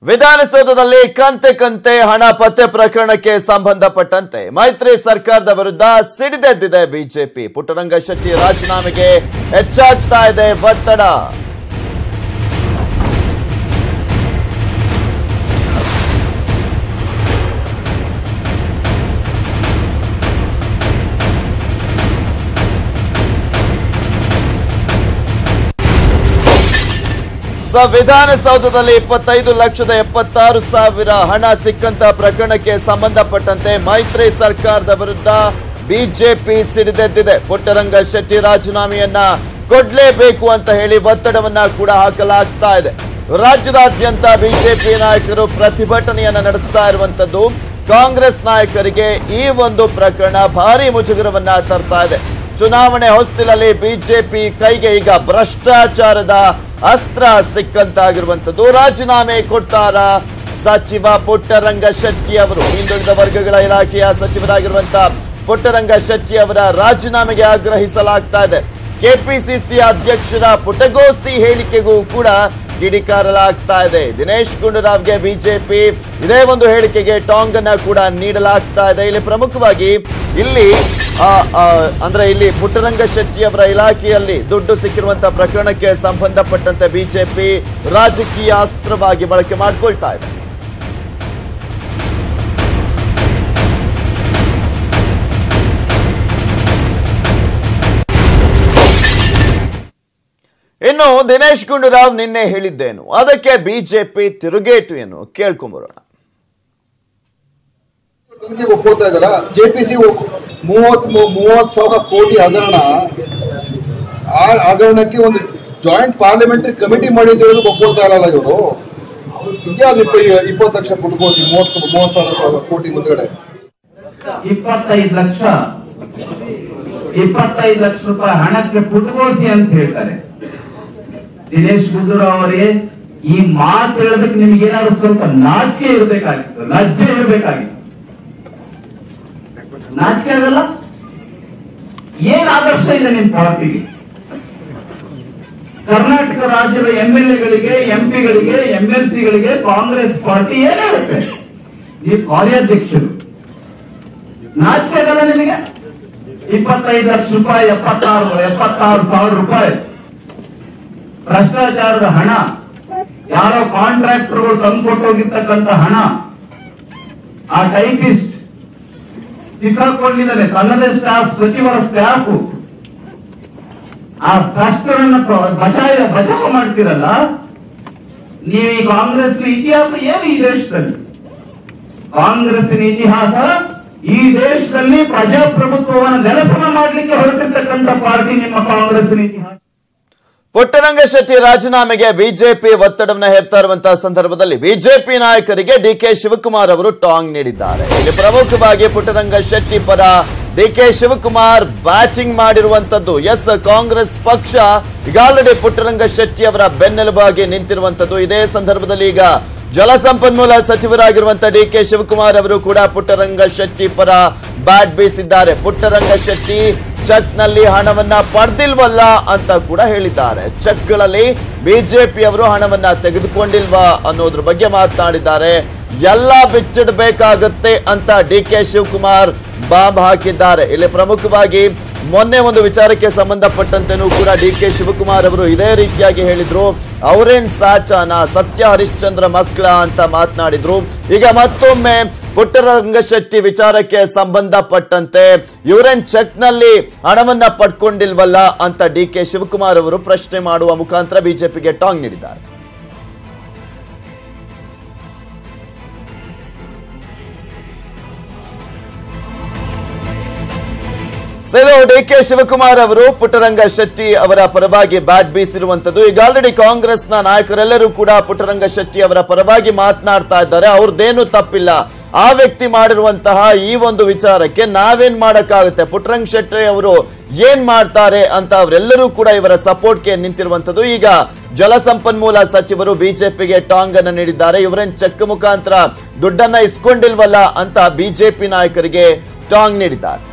ವಿಧಾನಸೌಧದಲ್ಲಿ ಕಂತೆ ಕಂತೆ ಹಣ ಪತ್ತೆ ಪ್ರಕರಣಕ್ಕೆ ಸಂಬಂಧಪಟ್ಟಂತೆ ಮೈತ್ರಿ ಸರ್ಕಾರದ ವಿರುದ್ಧ ಸಿಡಿದೆದ್ದಿದೆ ಬಿಜೆಪಿ. ಪುಟ್ಟರಂಗ ಶೆಟ್ಟಿ ರಾಜೀನಾಮೆಗೆ ಹೆಚ್ಚಾಗ್ತಾ ಇದೆ ಒತ್ತಡ. ವಿಧಾನಸೌಧದಲ್ಲಿ 25,76,000 ಹಣ ಸಿಕ್ಕಂತ ಪ್ರಕರಣಕ್ಕೆ ಸಂಬಂಧಪಟ್ಟಂತೆ ಮೈತ್ರಿ ಸರ್ಕಾರದ ವಿರುದ್ಧ ಬಿಜೆಪಿ ಸಿಡಿದೆದ್ದಿದೆ. ಪುಟ್ಟರಂಗ ಶೆಟ್ಟಿ ರಾಜೀನಾಮೆಯನ್ನ ಕೊಡ್ಲೇಬೇಕು ಅಂತ ಹೇಳಿ ಒತ್ತಡವನ್ನ ಕೂಡ ಹಾಕಲಾಗ್ತಾ ಇದೆ. ರಾಜ್ಯದಾದ್ಯಂತ ಬಿಜೆಪಿ ನಾಯಕರು ಪ್ರತಿಭಟನೆಯನ್ನ ನಡೆಸ್ತಾ ಇರುವಂತದ್ದು. ಕಾಂಗ್ರೆಸ್ ನಾಯಕರಿಗೆ ಈ ಒಂದು ಪ್ರಕರಣ ಭಾರಿ ಮುಜುಗರವನ್ನ ತರ್ತಾ ಇದೆ. ಚುನಾವಣೆ ಹೊಸ್ತಿಲಲ್ಲಿ ಬಿಜೆಪಿ ಕೈಗೆ ಈಗ ಭ್ರಷ್ಟಾಚಾರದ ಅಸ್ತ್ರ ಸಿಕ್ಕಂತಾಗಿರುವಂತದ್ದು. ರಾಜೀನಾಮೆ ಕೊಡ್ತಾರ ಸಚಿವ ಪುಟ್ಟರಂಗ ಶೆಟ್ಟಿ ಅವರು. ಹಿಂದುಳಿದ ವರ್ಗಗಳ ಇಲಾಖೆಯ ಸಚಿವರಾಗಿರುವಂತಹ ಪುಟ್ಟರಂಗ ಶೆಟ್ಟಿ ಅವರ ರಾಜೀನಾಮೆಗೆ ಆಗ್ರಹಿಸಲಾಗ್ತಾ ಇದೆ. ಕೆಪಿಸಿಸಿ ಅಧ್ಯಕ್ಷರ ಪುಟಗೋಸಿ ಹೇಳಿಕೆಗೂ ಕೂಡ ಕಿಡಿಕಾರಲಾಗ್ತಾ ಇದೆ. ದಿನೇಶ್ ಗುಂಡೂರಾವ್ಗೆ ಬಿಜೆಪಿ ಇದೇ ಒಂದು ಹೇಳಿಕೆಗೆ ಟಾಂಗ್ ಅನ್ನ ಕೂಡ ನೀಡಲಾಗ್ತಾ ಇದೆ. ಇಲ್ಲಿ ಪ್ರಮುಖವಾಗಿ ಇಲ್ಲಿ ಪುಟ್ಟರಂಗ ಶೆಟ್ಟಿ ಅವರ ಇಲಾಖೆಯಲ್ಲಿ ದುಡ್ಡು ಸಿಕ್ಕಿರುವಂತಹ ಪ್ರಕರಣಕ್ಕೆ ಸಂಬಂಧಪಟ್ಟಂತೆ ಬಿಜೆಪಿ ರಾಜಕೀಯ ಅಸ್ತ್ರವಾಗಿ ಬಳಕೆ ಮಾಡಿಕೊಳ್ತಾ ಇದೆ. ಇನ್ನು ದಿನೇಶ್ ಗುಂಡೂರಾವ್ ನಿನ್ನೆ ಹೇಳಿದ್ದೇನು, ಅದಕ್ಕೆ ಬಿಜೆಪಿ ತಿರುಗೇಟು ಏನು ಕೇಳ್ಕೊಂಬರೋಣ. ಒಪ್ಕೋತಾ ಇದಾರ ಜೆಪಿಸಿ 30,000 ಕೋಟಿ ಹಗರಣಕ್ಕೆ ಒಂದು ಜಾಯಿಂಟ್ ಪಾರ್ಲಿಮೆಂಟರಿ ಕಮಿಟಿ ಮಾಡಿ ಅಂತ ಹೇಳಿ ಒಪ್ಕೊಳ್ತಾ ಇರಲ್ಲ ಇವರು. ಯಾವ್ದು 20 ಲಕ್ಷ ಪುಟ್ಕೋತಿ 30,000 ಕೋಟಿ ಮುಂದ್ಗಡೆ 25 ಲಕ್ಷ ರೂಪಾಯಿ ಹಣಕ್ಕೆ ಪುಟ್ಕೋಸಿ ಅಂತ ಹೇಳ್ತಾರೆ. ದಿನೇಶ್ ಗುಂಡೂರಾವ್ ಅವರಿಗೆ ಈ ಮಾತು ಹೇಳೋದಕ್ಕೆ ನಿಮ್ಗೆ ಏನಾದ್ರು ಸ್ವಲ್ಪ ನಾಚಿಕೆ ಇರಬೇಕಾಗಿತ್ತು, ಲಜ್ಜೆ ಇರಬೇಕಾಗಿತ್ತು. ನಾಚಿಕೆ ಆಗಲ್ಲ? ಏನ್ ಆದರ್ಶ ಇದೆ ನಿಮ್ ಪಾರ್ಟಿಗೆ? ಕರ್ನಾಟಕ ರಾಜ್ಯದ MLA-ಗಳಿಗೆ, MP-ಗಳಿಗೆ, MLC-ಗಳಿಗೆ ಕಾಂಗ್ರೆಸ್ ಪಾರ್ಟಿ ಏನ್ ಹೇಳುತ್ತೆ? ನೀವು ಕಾರ್ಯಾಧ್ಯಕ್ಷರು, ನಾಚಿಕೆ ಆಗಲ್ಲ ನಿಮಗೆ? 25 ಲಕ್ಷ ರೂಪಾಯಿ, 76,000 ರೂಪಾಯಿ ಭ್ರಷ್ಟಾಚಾರದ ಹಣ, ಯಾರೋ ಕಾಂಟ್ರಾಕ್ಟರ್ಗಳು ತಂದುಕೊಟ್ಟೋಗಿರ್ತಕ್ಕಂಥ ಹಣ. ಆ ಟೈಪಿಸ್ಟ್ ಸಿಕ್ಕಾಕೊಂಡಿದ್ದಾರೆ, ತನ್ನದೇ ಸ್ಟಾಫ್, ಸಚಿವರ ಸ್ಟಾಫ್. ಆ ಭ್ರಷ್ಟರನ್ನ ಬಚಾವ ಮಾಡ್ತಿರಲ್ಲ ನೀವು. ಈ ಕಾಂಗ್ರೆಸ್ನ ಇತಿಹಾಸ ಏನು ಈ ದೇಶದಲ್ಲಿ? ಕಾಂಗ್ರೆಸ್ಸಿನ ಇತಿಹಾಸ ಈ ದೇಶದಲ್ಲಿ ಪ್ರಜಾಪ್ರಭುತ್ವವನ್ನು ನೆಲಸಮ ಮಾಡಲಿಕ್ಕೆ ಹೊರಟಿರ್ತಕ್ಕಂಥ ಪಾರ್ಟಿ ನಿಮ್ಮ ಕಾಂಗ್ರೆಸ್ಸಿನ ಇತಿಹಾಸ. ಪುಟ್ಟರಂಗ ಶೆಟ್ಟಿ ರಾಜೀನಾಮೆಗೆ ಬಿಜೆಪಿ ಒತ್ತಡವನ್ನು ಹೇರ್ತಾ ಇರುವಂತಹ ಸಂದರ್ಭದಲ್ಲಿ ಬಿಜೆಪಿ ನಾಯಕರಿಗೆ ಡಿಕೆ ಶಿವಕುಮಾರ್ ಅವರು ಟಾಂಗ್ ನೀಡಿದ್ದಾರೆ. ಇಲ್ಲಿ ಪ್ರಮುಖವಾಗಿ ಪುಟ್ಟರಂಗ ಶೆಟ್ಟಿ ಪರ ಡಿಕೆ ಶಿವಕುಮಾರ್ ಬ್ಯಾಟಿಂಗ್ ಮಾಡಿರುವಂತದ್ದು. ಎಸ್, ಕಾಂಗ್ರೆಸ್ ಪಕ್ಷ ಈಗ ಆಲ್ರೆಡಿ ಪುಟ್ಟರಂಗ ಶೆಟ್ಟಿ ಅವರ ಬೆನ್ನೆಲುಬಾಗಿ ನಿಂತಿರುವಂತದ್ದು. ಇದೇ ಸಂದರ್ಭದಲ್ಲಿ ಈಗ ಜಲಸಂಪನ್ಮೂಲ ಸಚಿವರಾಗಿರುವಂತಹ ಡಿಕೆ ಶಿವಕುಮಾರ್ ಅವರು ಕೂಡ ಪುಟ್ಟರಂಗ ಶೆಟ್ಟಿ ಪರ ಬ್ಯಾಟ್ ಬೀಸಿದ್ದಾರೆ. ಪುಟ್ಟರಂಗ ಶೆಟ್ಟಿ ಚೆಕ್ ನಲ್ಲಿ ಹಣವನ್ನ ಪಡೆದಿಲ್ವಲ್ಲ ಅಂತ ಕೂಡ ಹೇಳಿದ್ದಾರೆ. ಚೆಕ್ ಗಳಲ್ಲಿ ಬಿಜೆಪಿ ಅವರು ಹಣವನ್ನ ತೆಗೆದುಕೊಂಡಿಲ್ವಾ ಅನ್ನೋದ್ರ ಬಗ್ಗೆ ಮಾತನಾಡಿದ್ದಾರೆ. ಎಲ್ಲ ಬಿಚ್ಚಿಡಬೇಕಾಗತ್ತೆ ಅಂತ ಡಿಕೆ ಶಿವಕುಮಾರ್ ಬಾಂಬ್ ಹಾಕಿದ್ದಾರೆ. ಇಲ್ಲಿ ಪ್ರಮುಖವಾಗಿ ಮೊನ್ನೆ ಒಂದು ವಿಚಾರಕ್ಕೆ ಸಂಬಂಧಪಟ್ಟಂತೆನೂ ಕೂಡ ಡಿಕೆ ಶಿವಕುಮಾರ್ ಅವರು ಇದೇ ರೀತಿಯಾಗಿ ಹೇಳಿದ್ರು. ಅವರೇನ್ ಸಾಚಾನ, ಸತ್ಯ ಹರಿಶ್ಚಂದ್ರ ಮಕ್ಕಳ ಅಂತ ಮಾತನಾಡಿದ್ರು. ಈಗ ಮತ್ತೊಮ್ಮೆ ಪುಟ್ಟರಂಗ ಶೆಟ್ಟಿ ವಿಚಾರಕ್ಕೆ ಸಂಬಂಧಪಟ್ಟಂತೆ ಇವರೇನ್ ಚೆಕ್ ನಲ್ಲಿ ಹಣವನ್ನ ಪಡ್ಕೊಂಡಿಲ್ವಲ್ಲ ಅಂತ ಡಿಕೆ ಶಿವಕುಮಾರ್ ಅವರು ಪ್ರಶ್ನೆ ಮಾಡುವ ಮುಖಾಂತರ ಬಿಜೆಪಿಗೆ ಟಾಂಗ್ ನೀಡಿದ್ದಾರೆ. ಡಿಕೆ ಶಿವಕುಮಾರ್ ಅವರು ಪುಟ್ಟರಂಗ ಶೆಟ್ಟಿ ಅವರ ಪರವಾಗಿ ಬ್ಯಾಟ್ ಬೀಸಿರುವಂತದ್ದು. ಈಗ ಆಲ್ರೆಡಿ ಕಾಂಗ್ರೆಸ್ನ ನಾಯಕರೆಲ್ಲರೂ ಕೂಡ ಪುಟ್ಟರಂಗ ಶೆಟ್ಟಿ ಅವರ ಪರವಾಗಿ ಮಾತನಾಡ್ತಾ ಇದ್ದಾರೆ. ಅವ್ರದ್ದೇನು ತಪ್ಪಿಲ್ಲ, ಆ ವ್ಯಕ್ತಿ ಮಾಡಿರುವಂತಹ ಈ ಒಂದು ವಿಚಾರಕ್ಕೆ ನಾವೇನ್ ಮಾಡಕ್ಕಾಗುತ್ತೆ, ಪುಟ್ಟರಂಗ ಶೆಟ್ಟಿ ಅವರು ಏನ್ ಮಾಡ್ತಾರೆ ಅಂತ ಅವರೆಲ್ಲರೂ ಕೂಡ ಇವರ ಸಪೋರ್ಟ್ಗೆ ನಿಂತಿರುವಂತದ್ದು. ಈಗ ಜಲಸಂಪನ್ಮೂಲ ಸಚಿವರು ಬಿಜೆಪಿಗೆ ಟಾಂಗ್ ಅನ್ನು ನೀಡಿದ್ದಾರೆ. ಇವರೇನ್ ಚೆಕ್ ಮುಖಾಂತರ ದುಡ್ಡನ್ನ ಇಸ್ಕೊಂಡಿಲ್ವಲ್ಲ ಅಂತ ಬಿಜೆಪಿ ನಾಯಕರಿಗೆ ಟಾಂಗ್ ನೀಡಿದ್ದಾರೆ.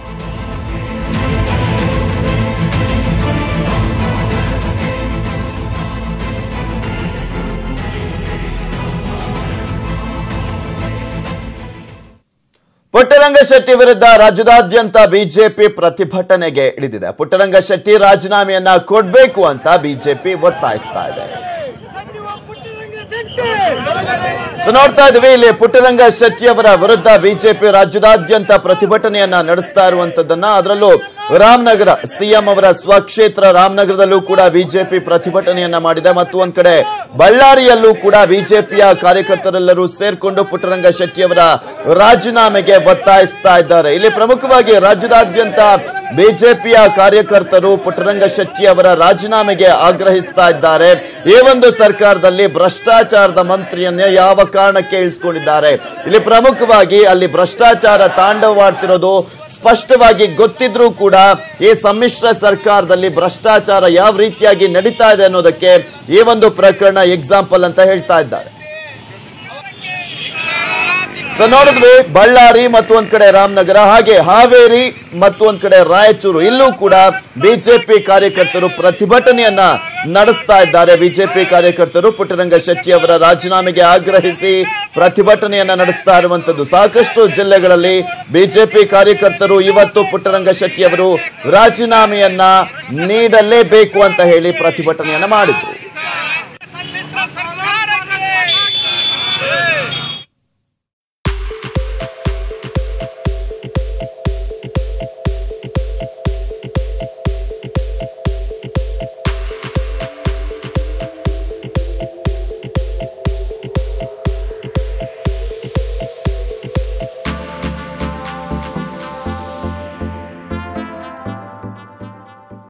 ಪುಟ್ಟರಂಗ ಶೆಟ್ಟಿ ವಿರುದ್ಧ ರಾಜ್ಯದಾದ್ಯಂತ ಬಿಜೆಪಿ ಪ್ರತಿಭಟನೆಗೆ ಇಳಿದಿದೆ. ಪುಟ್ಟರಂಗ ಶೆಟ್ಟಿ ರಾಜೀನಾಮೆಯನ್ನ ಕೊಡಬೇಕು ಅಂತ ಬಿಜೆಪಿ ಒತ್ತಾಯಿಸ್ತಾ ಇದೆ. ನೋಡ್ತಾ ಇದ್ವಿ, ಇಲ್ಲಿ ಪುಟ್ಟರಂಗ ಶೆಟ್ಟಿ ಅವರ ವಿರುದ್ಧ ಬಿಜೆಪಿ ರಾಜ್ಯದಾದ್ಯಂತ ಪ್ರತಿಭಟನೆಯನ್ನ ನಡೆಸ್ತಾ ಇರುವಂತದ್ದನ್ನ, ಅದರಲ್ಲೂ ರಾಮನಗರ ಸಿಎಂ ಅವರ ಸ್ವಕ್ಷೇತ್ರ ರಾಮನಗರದಲ್ಲೂ ಕೂಡ ಬಿಜೆಪಿ ಪ್ರತಿಭಟನೆಯನ್ನ ಮಾಡಿದೆ. ಮತ್ತು ಒಂದ್ ಕಡೆ ಬಳ್ಳಾರಿಯಲ್ಲೂ ಕೂಡ ಬಿಜೆಪಿಯ ಕಾರ್ಯಕರ್ತರೆಲ್ಲರೂ ಸೇರ್ಕೊಂಡು ಪುಟ್ಟರಂಗ ಶೆಟ್ಟಿ ಅವರ ರಾಜೀನಾಮೆಗೆ ಒತ್ತಾಯಿಸ್ತಾ ಇದ್ದಾರೆ. ಇಲ್ಲಿ ಪ್ರಮುಖವಾಗಿ ರಾಜ್ಯದಾದ್ಯಂತ ಬಿಜೆಪಿಯ ಕಾರ್ಯಕರ್ತರು ಪುಟ್ಟರಂಗ ಶೆಟ್ಟಿ ಅವರ ರಾಜೀನಾಮೆಗೆ ಆಗ್ರಹಿಸ್ತಾ ಇದ್ದಾರೆ. ಈ ಒಂದು ಸರ್ಕಾರದಲ್ಲಿ ಭ್ರಷ್ಟಾಚಾರದ ಮಂತ್ರಿಯನ್ನೇ ಯಾವ ಕಾರಣಕ್ಕೆ ಇಳಿಸಿಕೊಂಡಿದ್ದಾರೆ. ಇಲ್ಲಿ ಪ್ರಮುಖವಾಗಿ ಅಲ್ಲಿ ಭ್ರಷ್ಟಾಚಾರ ತಾಂಡವವಾಡ್ತಿರೋದು ಸ್ಪಷ್ಟವಾಗಿ ಗೊತ್ತಿದ್ರೂ ಕೂಡ ಈ ಸಮ್ಮಿಶ್ರ ಸರ್ಕಾರದಲ್ಲಿ ಭ್ರಷ್ಟಾಚಾರ ಯಾವ ರೀತಿಯಾಗಿ ನಡೀತಾ ಇದೆ ಅನ್ನೋದಕ್ಕೆ ಈ ಒಂದು ಪ್ರಕರಣ ಎಕ್ಸಾಂಪಲ್ ಅಂತ ಹೇಳ್ತಾ ಇದ್ದಾರೆ. ನೋಡಿದ್ವಿ, ಬಳ್ಳಾರಿ ಮತ್ತು ಒಂದ್ ಕಡೆ ರಾಮನಗರ, ಹಾಗೆ ಹಾವೇರಿ ಮತ್ತು ಒಂದ್ ಕಡೆ ರಾಯಚೂರು, ಇಲ್ಲೂ ಕೂಡ ಬಿಜೆಪಿ ಕಾರ್ಯಕರ್ತರು ಪ್ರತಿಭಟನೆಯನ್ನ ನಡೆಸ್ತಾ ಇದ್ದಾರೆ. ಬಿಜೆಪಿ ಕಾರ್ಯಕರ್ತರು ಪುಟ್ಟರಂಗ ಶೆಟ್ಟಿ ಅವರ ರಾಜೀನಾಮೆಗೆ ಆಗ್ರಹಿಸಿ ಪ್ರತಿಭಟನೆಯನ್ನ ನಡೆಸ್ತಾ ಇರುವಂತದ್ದು. ಸಾಕಷ್ಟು ಜಿಲ್ಲೆಗಳಲ್ಲಿ ಬಿಜೆಪಿ ಕಾರ್ಯಕರ್ತರು ಇವತ್ತು ಪುಟ್ಟರಂಗ ಶೆಟ್ಟಿ ಅವರು ರಾಜೀನಾಮೆಯನ್ನ ನೀಡಲೇಬೇಕು ಅಂತ ಹೇಳಿ ಪ್ರತಿಭಟನೆಯನ್ನ ಮಾಡಿದ್ರು.